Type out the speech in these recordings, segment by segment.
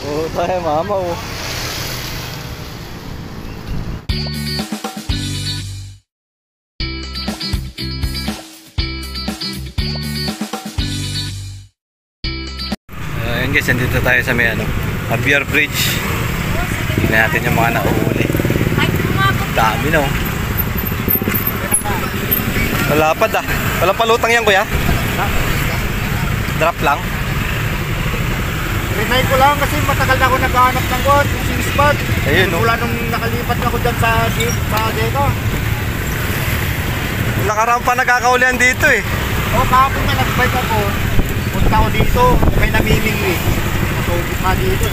Oo, tayo mama oh. Ayun guys, nandito tayo sa may Javier Bridge. Tingnan natin yung mga nauuli. Dami na oh. Malapad ah. Walang palutang yan kuya? Drop lang? Rinay ko lang kasi matagal na ako naghahanap ng god, fishing spot. Ayun no. Mula nung nakalipat na ako dyan sa Dito. Nakarampa nagkakaulian dito eh. O kahapon na nag-bike ako. Punta ako dito, may namimingwi. Matubig na dito.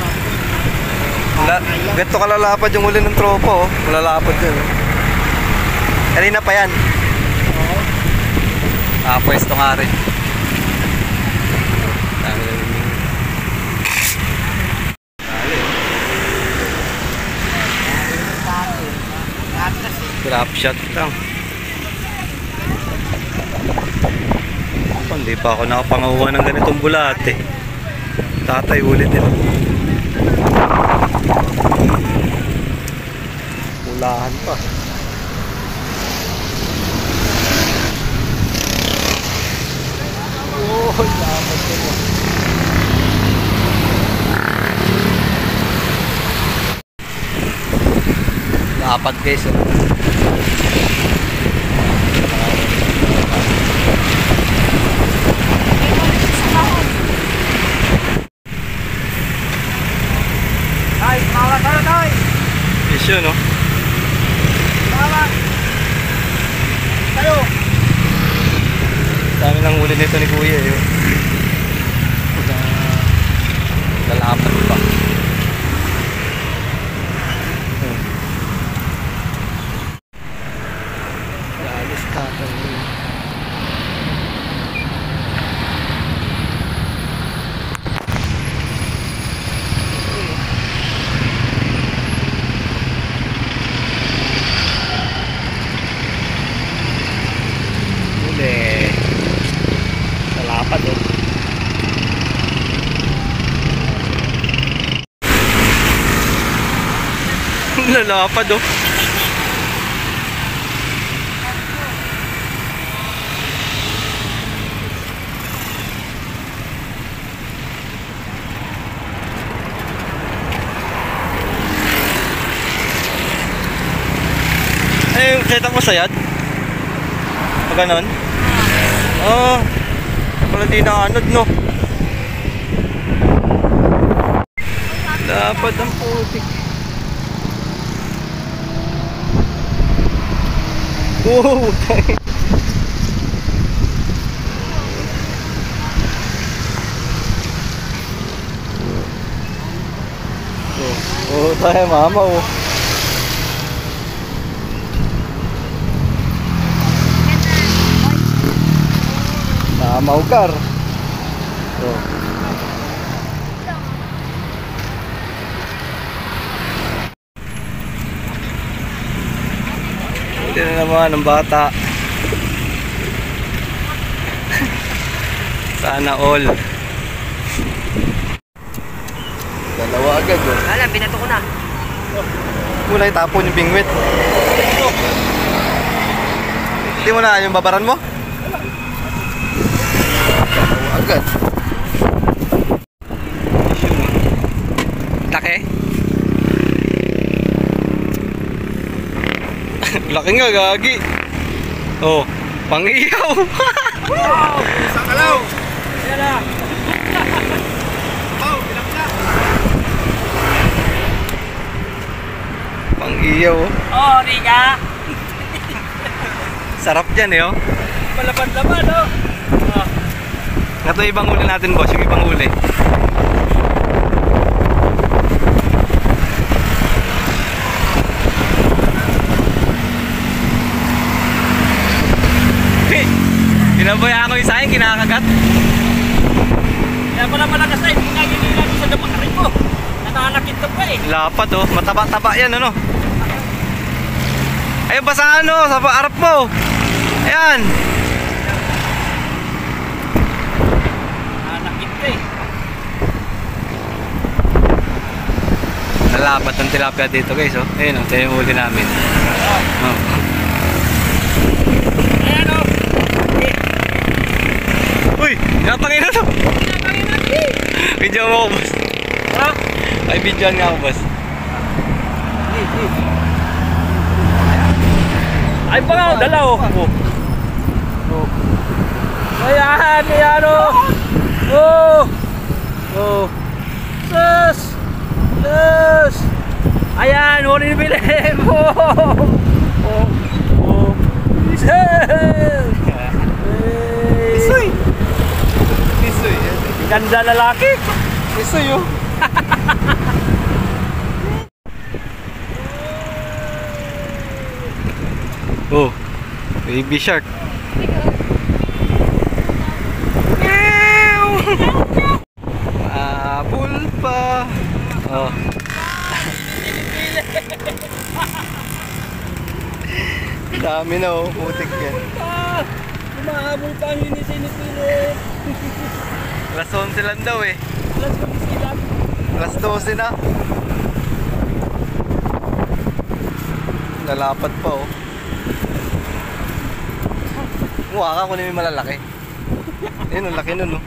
Ganito kalalapad yung uli ng tropa oh. Malalapad yun oh. Kanina pa yan. Oo. Pwesto nga rin. Drop shot lang. Hindi pa ako nakapangawa ng ganitong bulate. Tatay ulit nila. Pulahan pa. Oh, dapat ko. Dapat guys. Ay, mawala tayo tayo. Yes yun no? Mawala. Tayo. Dami lang huli nito ni kuya yun. Lalapat pa. Alis tatay yun. Huli. Lalapat oh. Lalapad oh. Eh, kita mo sayad? O ganon? Oh, wala di na anod no. Dapat ang putik. Wow, tayo. Oh, tayo mama oh. Maukar. Oh. Ito na naman ang bata. Sana all. Dalawa agad oh. Wala, binato ko na. Kulay tapon yung bingwit. Hindi mo na yung babaran mo? Agad. Laki? Laki nga, gagi. Oh, pang-iyaw. Wow! Isang kalaw! Ayan na! Wow, bilang na! Pang-iyaw. Oh, Rika! Sarap dyan eh oh. Malaban-laban oh! Ito ibang huli natin boss, yung ibang huli. Pinabayaan ko yung sa akin, kinakagat. Kaya pala malakas na, hindi nga ginila sa damakarin ko. Nananakit ka pa eh. Lapat oh, mataba-taba yan ano. Ayun pa sa ano, sa harap mo. Ayan. Nananakit ka eh. Lalapat ng tilapia dito guys, oh. Ayun, oh, ito yung huli namin. Oh. Ayan o. Uy, napangin na to. Video mo ako, boss. Ha? Ay, video nga ako, boss. Ay pa nga, dalaw. Oh. Ayan, ayan o. Oh. Sus. Ayan, huli ni Bilem. Isoy. Ganda lalaki. Isoy, oh. Oh, baby shark. Maabol pa. Oh. Dami na, oh, putik yan. Umahabol pa ang hinisinipili. Alas 11 lang daw eh. Alas 11 sila. Alas 12 na. Nalapat pa, oh. Mukha ka kunin yung malalaki. Ayun, ang laki nun, oh.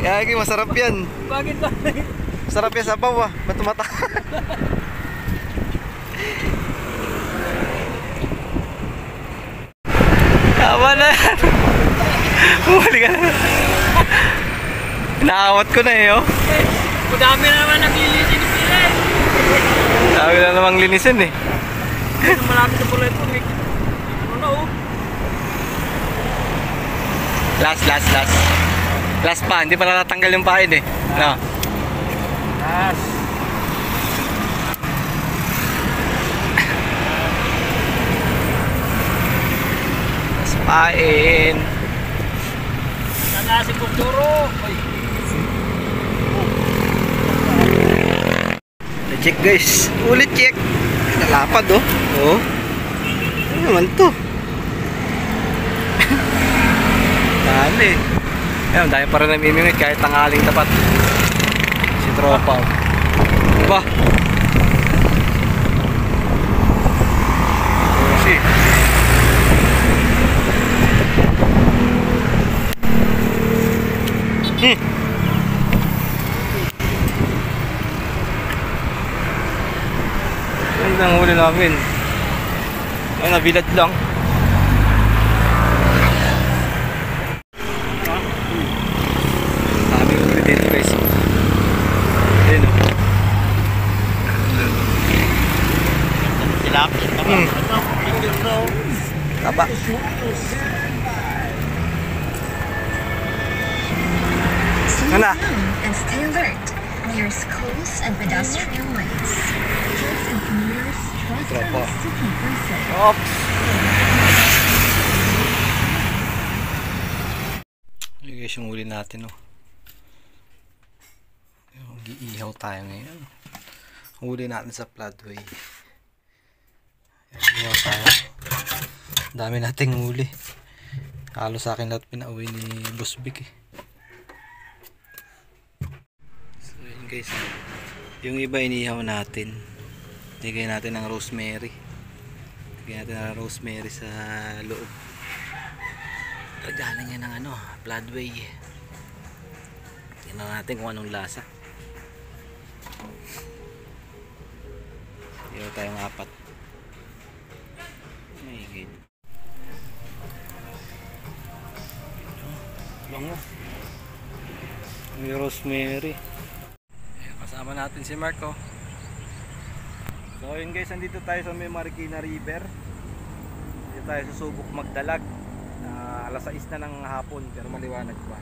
Ay, masarap yan. Bakit ba? Masarap yan sa bawa. Ba't tumata? Tama na. Huli ka na. Naawat ko na eh, oh. Madami na naman naglilisin ni Pila. Dami na namang linisin eh. Malapit na pala ito. Ano na oh. Last pa, hindi pa natatanggal yung pain eh. No. Yes. Last pain. Nanasi Kukturo. Check guys. Ulit check. Nalapad oh. Oh. Ano naman to? Dali. Ayun, dahil pa rin namimingit kahit tanghaling tapat. Si tropa. Diba? Si. Ayun ang huli namin. Ayun, nabilad lang. Dito guys. Ayun o. Tilapia. Taba. Slow Ano? down and stay alert near schools and pedestrian lanes. Kids and commuters trust Tropa. us to keep them safe. Oops. Ayun guys yung huli natin o. Mag-iihaw tayo ngayon. Huli natin sa floodway. Ihaw tayo. Dami nating huli. Halos sa akin lahat pinauwi ni Boss Vic eh. So yun guys. Yung iba inihaw natin. Lagyan natin ng rosemary. Lagyan natin ng rosemary sa loob. Lagyan niya ng ano, floodway. Tingnan natin kung anong lasa. Dito tayong apat. Mahigit. Bango. May rosemary. Ayan, kasama natin si Marco. So yun guys, nandito tayo sa may Marikina River. Dito tayo susubok magdalag. Alas 6 na ng hapon pero maliwanag pa.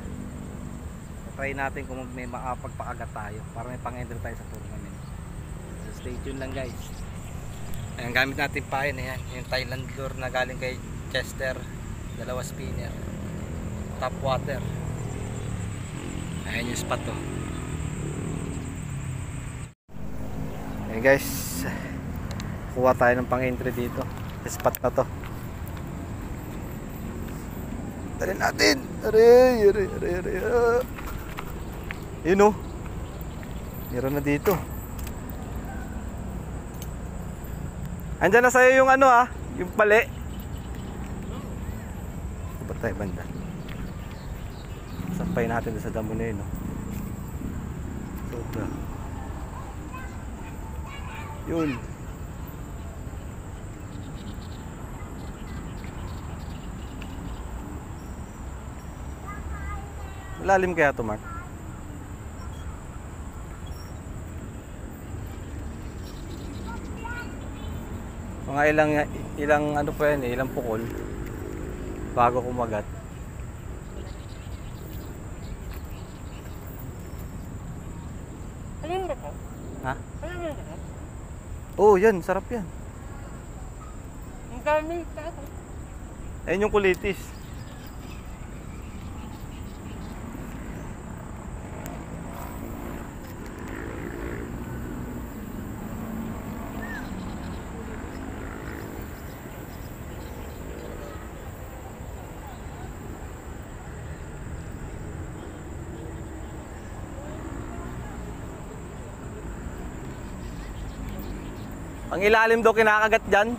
Try natin kung may makapagpakagat tayo para may pang-enter tayo sa tournament. So stay tuned lang guys. Ayan, gamit natin pa yun. Ayan, yung Thailand lure na galing kay Chester. 2 spinner. Top water. Ayan yung spot to. Ayan guys, kuha tayo ng pang-entry dito sa spot na to. Tari natin. Aray. Yun o. Meron na dito. Andyan na sa'yo yung ano yung pali. Ba't tayo banda? Sampay natin sa damo na yun, no? Sobra. Yun. Malalim kaya ito, Mark? Mga ilang ano pa yan ilang pukol bago kumagat. Alin ba ko? Ha? Alin ba ko? Oo, yan, sarap yan. Ang dami tao. Ayun yung kulitis. Ang ilalim daw kinakagat dyan.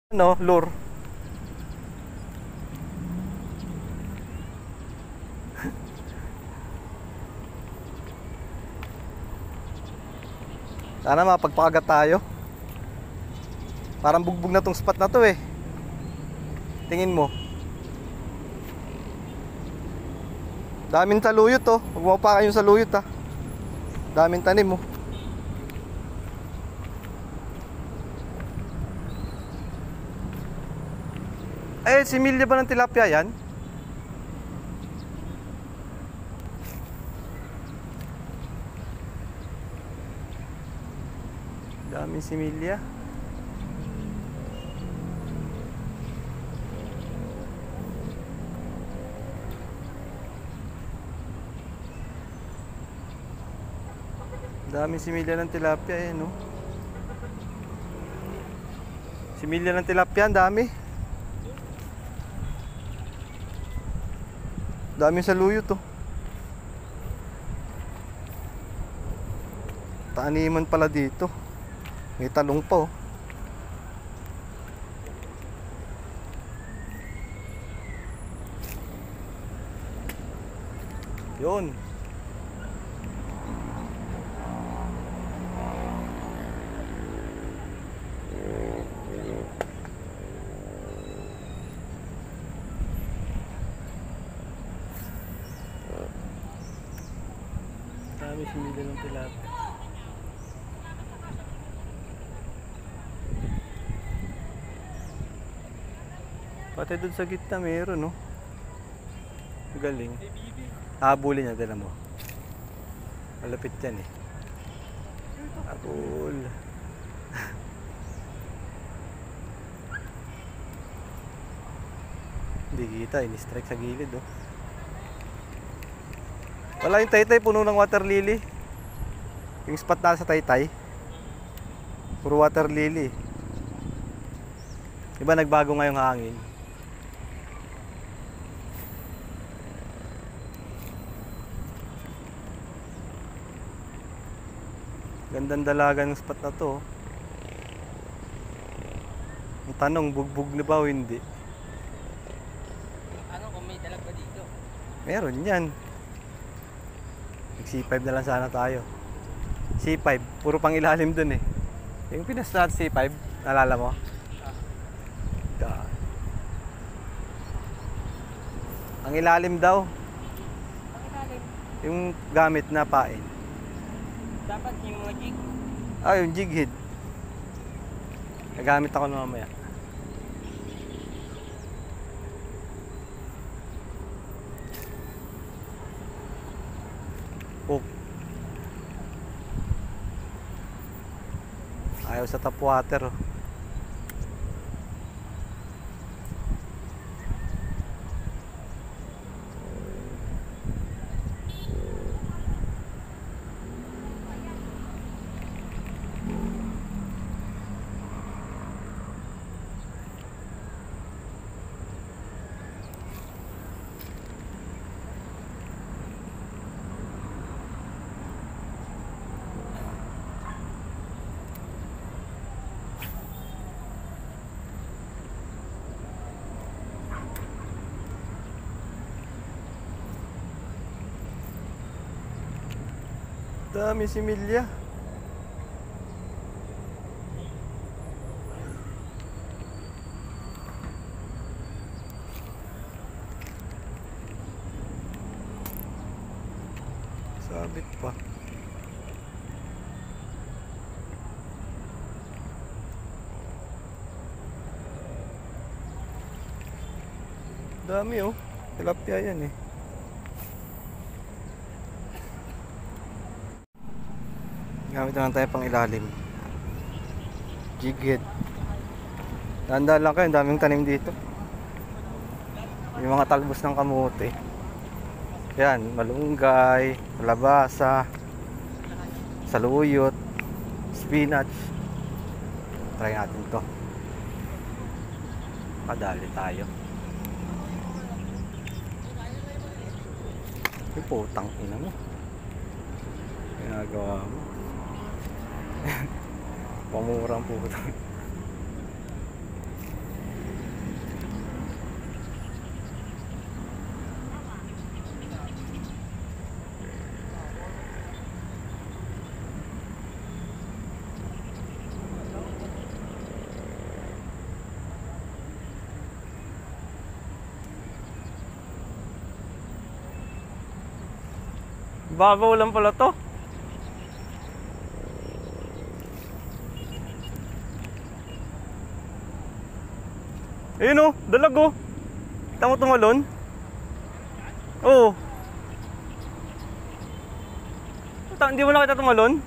Ano, lure. Sana mapagpakagat tayo. Parang bugbog na tong spot na to eh. Tingin mo. Daming saluyot oh. Huwag mo pa kayong saluyot ah. Daming tanim oh. Eh, similya ba ng tilapia yan? Daming similya. Daming similya ng tilapia eh, no? Similya ng tilapia, ang dami. Daming saluyot to. Taaniman pala dito. May talong pa oh. Yun. Dami simila ng tilapia. Pati dun sa gitna meron no. Galing. Habulin niya, dala mo. Malapit yan eh. Habul. Hindi kita, ini-strike sa gilid oh. Wala yung taytay, puno ng water lily. Yung spot na sa taytay, puro water lily. Diba nagbago ngayong hangin? Gandang dalaga ng spot na to. Ang tanong, bugbog na ba o hindi? Ano kung may dalag ba dito? Meron yan. Mag C5 na lang sana tayo. C5, puro pang ilalim dun eh. Yung pinas natin C5, naalala mo? Ah. Ang ilalim daw, Ang ilalim. yung gamit na pain. Dapat yung mga jig. Ah, yung jig head. Nagamit ako na mamaya. Oh. Ayaw sa top water. Oh. Dami similya. Sabit pa. Dami oh. Tilapia yan eh. Gamit naman tayo pang ilalim. Jig head. Dahan-dahan lang kayo, ang daming tanim dito. Yung mga talbos ng kamote. Yan, malunggay, kalabasa, saluyot, spinach. Try natin to. Kadali tayo. Yung putang ina mo. Ginagawa mo. Pamurang putang. Babaw lang pala to. Ayun oh, dalag oh. Kita mo tumalon? Oo. Hindi mo nakita tumalon?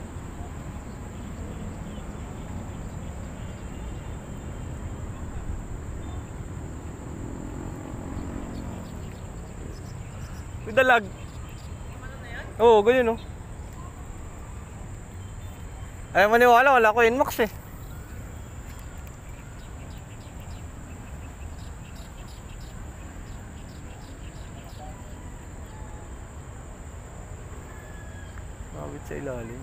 May dalag. Oo, ganyan oh. Ayaw maniwala, wala ko Inmax eh. Mawit sa ilalim.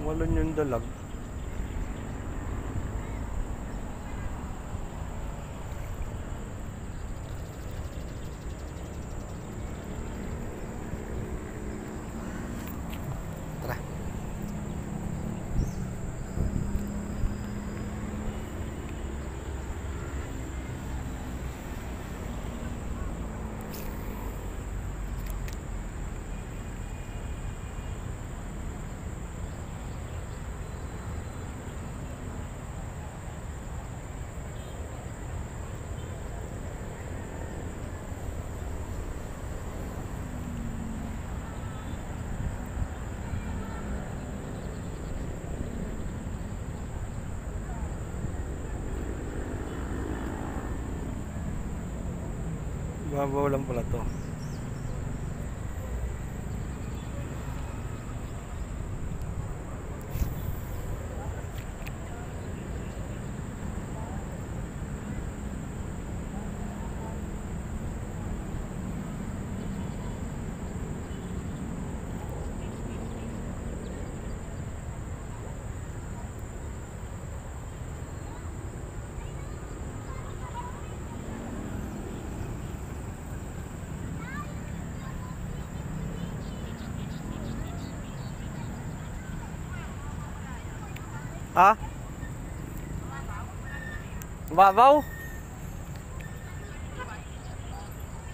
Walon yung dalag. Tara. Babaw lang pala to. Ha? Babaw?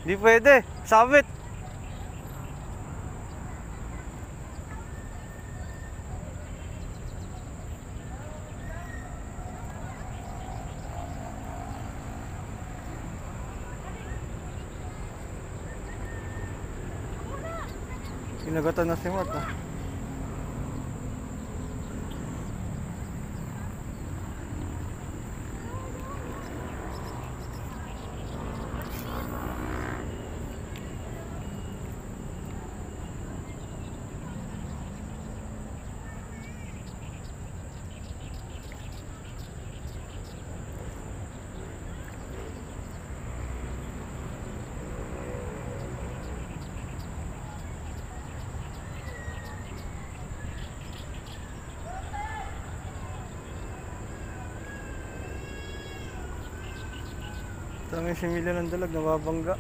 Di pwede. Sabit. Kinagatan na si Mata. Daming similya ng dalag, nababangga.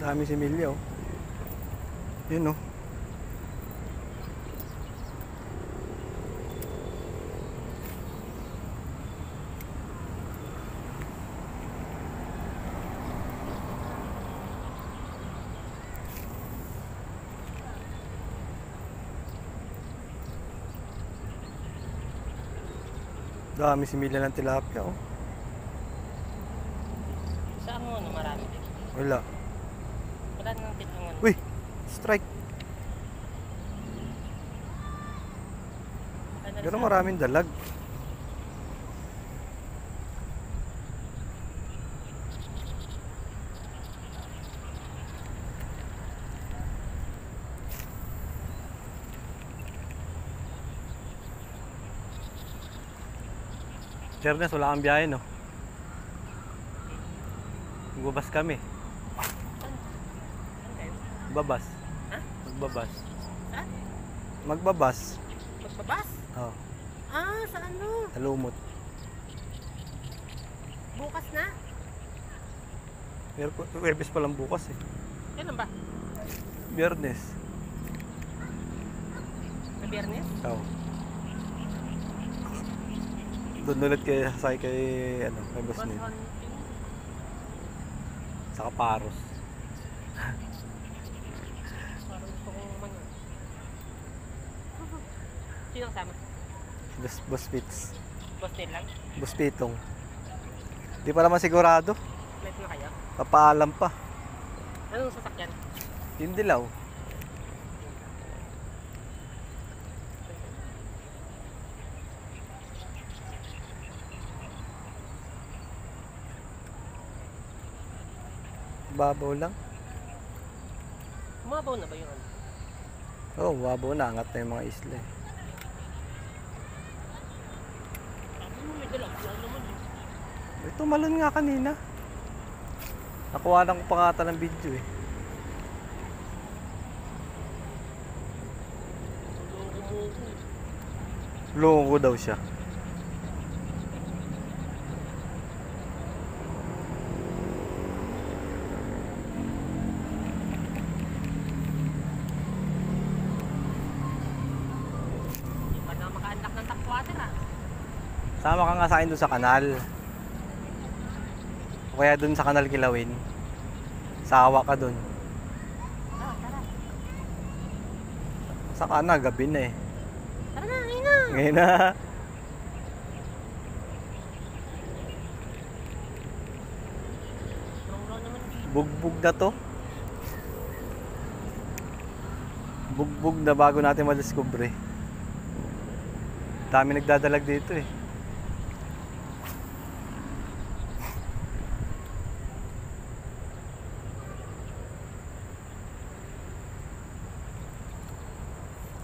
Dami similya oh. Yun oh. Dami similya ng tilapia oh. Saan mo na marami din? Wala. Wala nang titangan. Uy! Strike! Pero maraming dalag. Ernest, wala kang biyahe no? Magbabas kami. Magbabas. Ha? Magbabas. Saan? Magbabas. Magbabas? Oo. Ah, sa ano? Sa Lumot. Bukas na? Webes pa lang bukas eh. Kailan ba? Biyernes. Sa Biyernes? Oo. Doon ulit kay sasay kay ano, kay Boss Nate. Sa Kaparos. Parang gusto kong ano. Sino kasama? Boss Fitz. Boss Neil lang? Boss Pitong. Di pa naman sigurado. Flight na kayo? Papaalam pa. Anong sasakyan? Yung dilaw. Babaw lang. Umabaw na ba yung ano? Oo, babaw na. Angat na yung mga isla eh. Sabi mo may dalag. Wala naman eh. Ito malon nga kanina. Nakuha ko pa nga ng video eh. Loko daw siya. Hindi pa na maka-unlock ng tap water ah. Sama ka nga sa akin doon sa kanal. O kaya doon sa kanal Kilawin. Sawa ka doon. Tara. Saka na, gabi na eh. Tara na, ngayon na. Ngayon na. Wrong naman dito. Bugbog na to. Bugbog na bago natin madiscover eh. Dami nagdadalag dito eh.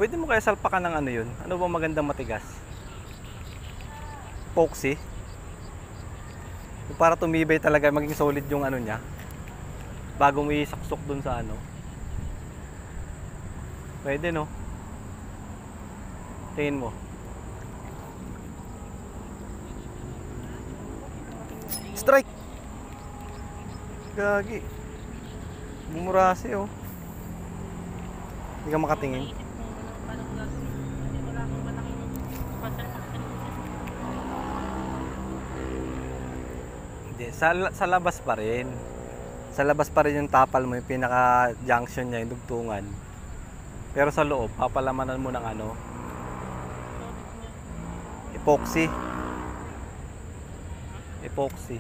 Pwede mo kaya salpakan ng ano yun? Ano ba magandang matigas? Epoxy? Yung para tumibay talaga, maging solid yung ano niya. Bago mo isaksok dun sa ano. Pwede no? Tingin mo. Strike! Gagi. Bumurasi oh. Hindi ka makatingin. Naisip ko, paano ko gagawin? Kasi wala akong malaking sponsor pa. Hindi, sa labas pa rin. Sa labas pa rin yung tapal mo, yung pinaka junction niya, yung dugtungan. Pero sa loob, papalamanan mo ng ano, epoxy. Epoxy.